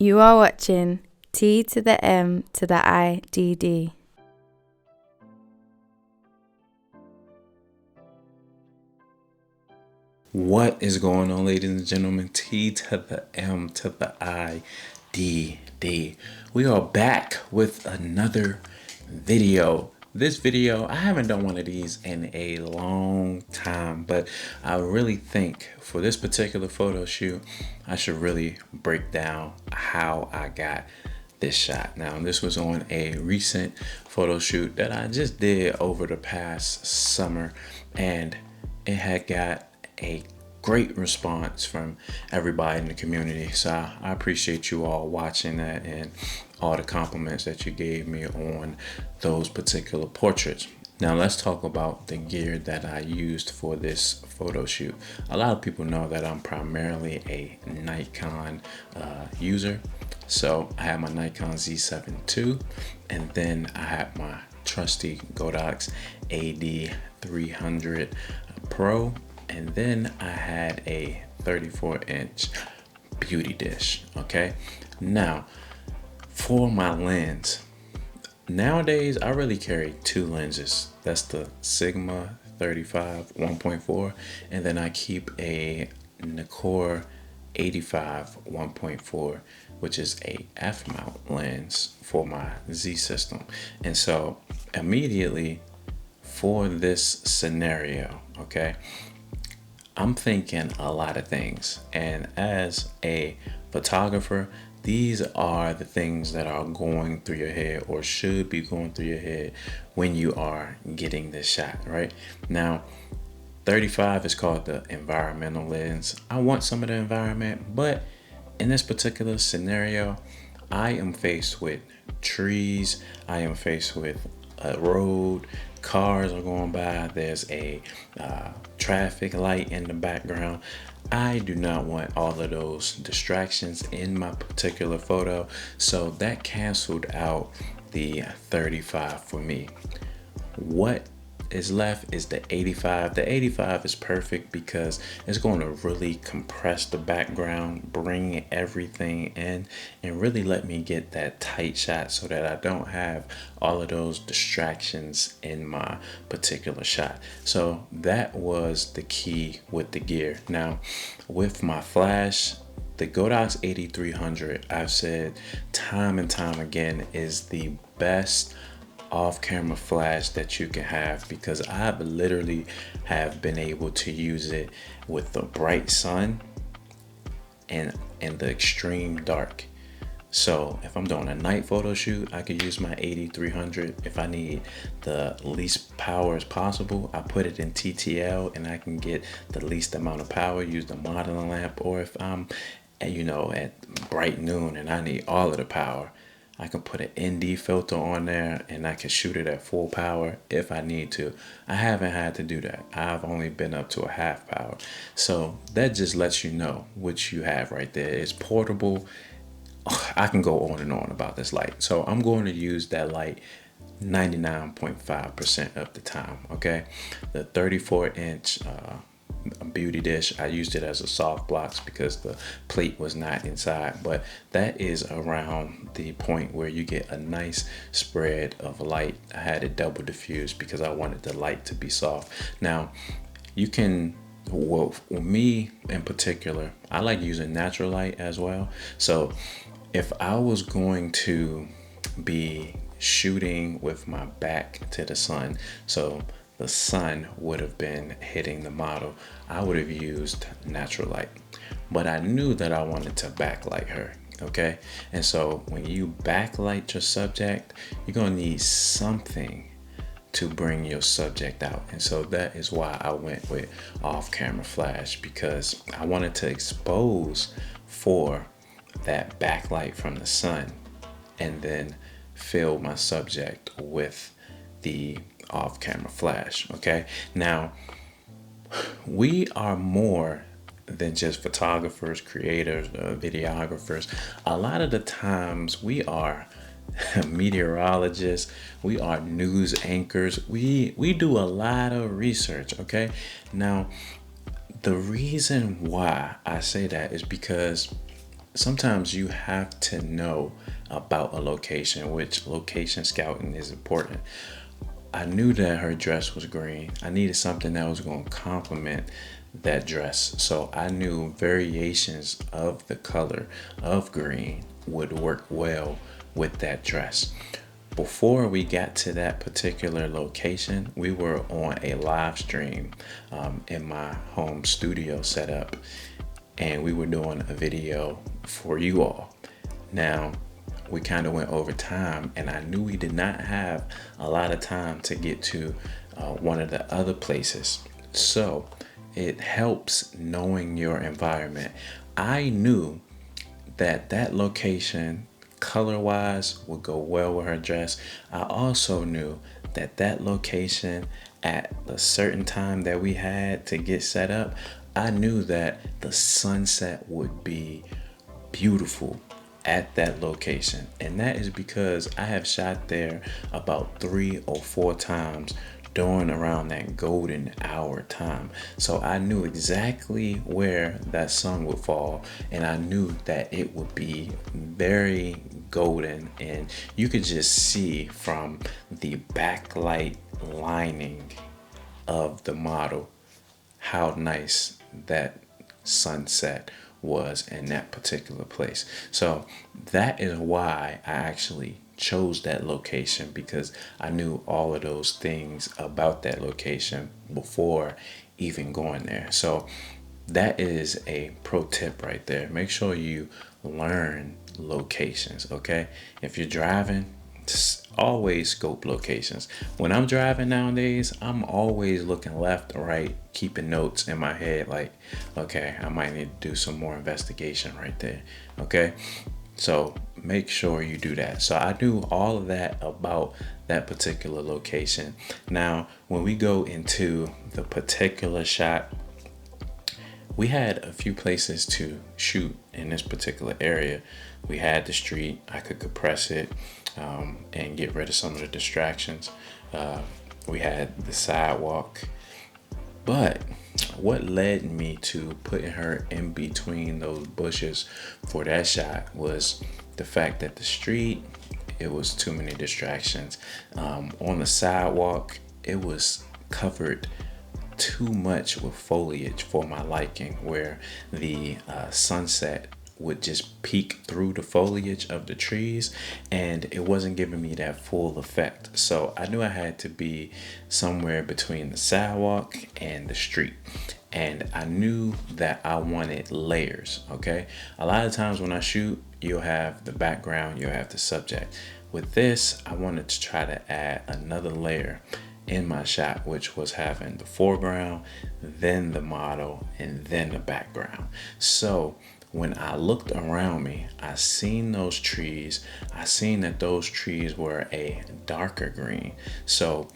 You are watching T to the M to the IDD. What is going on, ladies and gentlemen? T to the M to the I D D. We are back with another video. This video, I haven't done one of these in a long time, but I really think for this particular photo shoot, I should really break down how I got this shot. Now, this was on a recent photo shoot that I just did over the past summer, and it had got a great response from everybody in the community. So I appreciate you all watching that and all the compliments that you gave me on those particular portraits. Now let's talk about the gear that I used for this photo shoot. A lot of people know that I'm primarily a Nikon user. So I have my Nikon Z7 II, and then I have my trusty Godox AD300 Pro, and then I had a 34-inch beauty dish. Okay, now for my lens, nowadays I really carry two lenses. That's the Sigma 35 1.4, and then I keep a Nikkor 85 1.4, which is a f-mount lens for my Z system. And so immediately for this scenario, okay, I'm thinking a lot of things, and as a photographer, these are the things that are going through your head, or should be going through your head, when you are getting this shot. Right now, 35 is called the environmental lens. I want some of the environment, but in this particular scenario, I am faced with trees, I am faced with a road, cars are going by, there's a traffic light in the background. I do not want all of those distractions in my particular photo, so that canceled out the 35 for me. What is left is the 85. The 85 is perfect because it's going to really compress the background, bring everything in, and really let me get that tight shot so that I don't have all of those distractions in my particular shot. So that was the key with the gear. Now, with my flash, the Godox AD300, I've said time and time again, is the best off-camera flash that you can have, because I've literally have been able to use it with the bright sun and the extreme dark. So if I'm doing a night photo shoot, I could use my AD300. If I need the least power as possible, I put it in TTL and I can get the least amount of power, use the modeling lamp. Or if I'm at bright noon and I need all of the power, I can put an ND filter on there and I can shoot it at full power if I need to. I haven't had to do that. I've only been up to a half power. So that just lets you know what you have right there. It's portable. I can go on and on about this light. So I'm going to use that light 99.5% of the time, okay? The 34-inch beauty dish, I used it as a Softbox because the plate was not inside, but that is around the point where you get a nice spread of light. I had it double diffused because I wanted the light to be soft. Now you can, well, for me in particular, I like using natural light as well. So if I was going to be shooting with my back to the sun, so the sun would have been hitting the model, I would have used natural light. But I knew that I wanted to backlight her, okay? And so when you backlight your subject, you're gonna need something to bring your subject out. And so that is why I went with off-camera flash, because I wanted to expose for that backlight from the sun and then fill my subject with the off-camera flash. Okay, now we are more than just photographers, creators, videographers. A lot of the times we are meteorologists, we are news anchors, we do a lot of research. Okay, now the reason why I say that is because sometimes you have to know about a location, which location scouting is important. I knew that her dress was green. I needed something that was going to complement that dress. So I knew variations of the color of green would work well with that dress. Before we got to that particular location, we were on a live stream in my home studio setup, and we were doing a video for you all. Now, we kind of went over time, and I knew we did not have a lot of time to get to one of the other places. So it helps knowing your environment. I knew that that location, color wise, would go well with her dress. I also knew that that location at a certain time that we had to get set up, I knew that the sunset would be beautiful at that location. And that is because I have shot there about 3 or 4 times during around that golden hour time. So I knew exactly where that sun would fall, and I knew that it would be very golden, and you could just see from the backlight lining of the model how nice that sunset was in that particular place. So that is why I actually chose that location, because I knew all of those things about that location before even going there. So that is a pro tip right there. Make sure you learn locations, okay? If you're driving, always scope locations. When I'm driving nowadays, I'm always looking left or right, keeping notes in my head like, okay, I might need to do some more investigation right there, okay? So make sure you do that. So I knew all of that about that particular location. Now, when we go into the particular shot, we had a few places to shoot in this particular area. We had the street. I could compress it and get rid of some of the distractions. We had the sidewalk. But what led me to putting her in between those bushes for that shot was the fact that the street, it was too many distractions. On the sidewalk, it was covered too much with foliage for my liking, where the sunset would just peek through the foliage of the trees, and it wasn't giving me that full effect. So I knew I had to be somewhere between the sidewalk and the street, and I knew that I wanted layers. Okay, a lot of times when I shoot, you'll have the background, you'll have the subject. With this, I wanted to try to add another layer in my shot, which was having the foreground, then the model, and then the background. So when I looked around me, I seen those trees. I seen that those trees were a darker green. So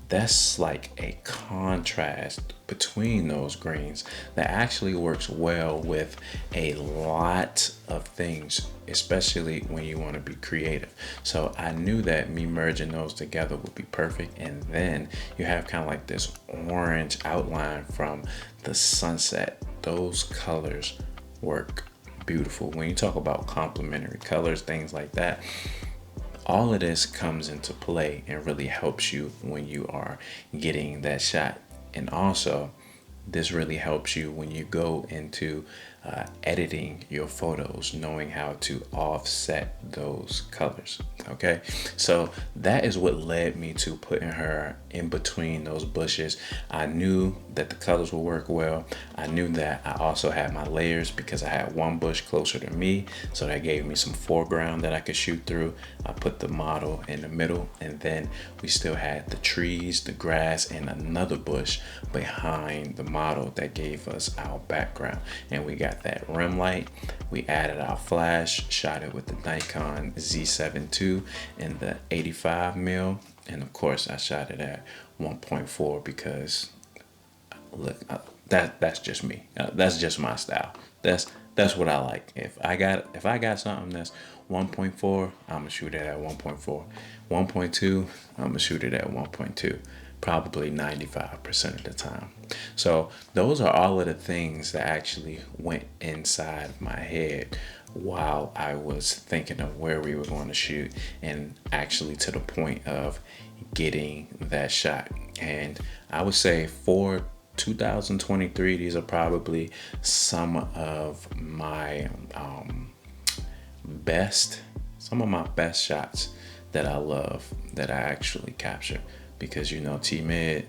that's like a contrast between those greens that actually works well with a lot of things, especially when you want to be creative. So I knew that me merging those together would be perfect. And then you have kind of like this orange outline from the sunset. Those colors work beautiful. When you talk about complementary colors, things like that, all of this comes into play and really helps you when you are getting that shot. And also, this really helps you when you go into editing your photos, knowing how to offset those colors. Okay, so that is what led me to putting her in between those bushes. I knew that the colors would work well. I knew that I also had my layers because I had one bush closer to me, so that gave me some foreground that I could shoot through. I put the model in the middle, and then we still had the trees, the grass, and another bush behind the model that gave us our background. And we got that rim light. We added our flash, shot it with the Nikon Z7 II in the 85mm, and of course I shot it at 1.4 because look, that's just me. That's just my style. That's what I like. If I got something that's 1.4, I'm gonna shoot it at 1.4. 1.2, I'm gonna shoot it at 1.2. Probably 95% of the time. So those are all of the things that actually went inside my head while I was thinking of where we were going to shoot, and actually to the point of getting that shot. And I would say for 2023, these are probably some of my best shots that I love, that I actually capture, because T-Mid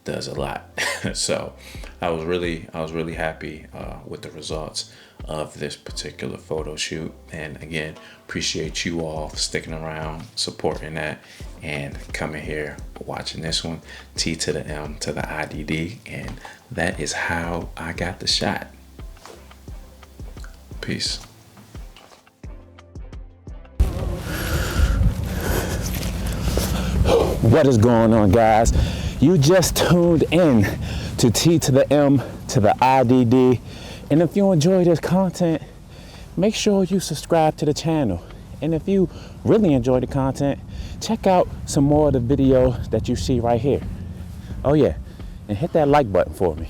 does a lot. So I was really happy with the results of this particular photo shoot. And again, appreciate you all sticking around, supporting that, and coming here, watching this one. T to the M to the IDD, and that is how I got the shot. Peace. What is going on, guys? You just tuned in to T to the M to the IDD. And if you enjoy this content, make sure you subscribe to the channel. And if you really enjoy the content, check out some more of the videos that you see right here. Oh yeah, and hit that like button for me.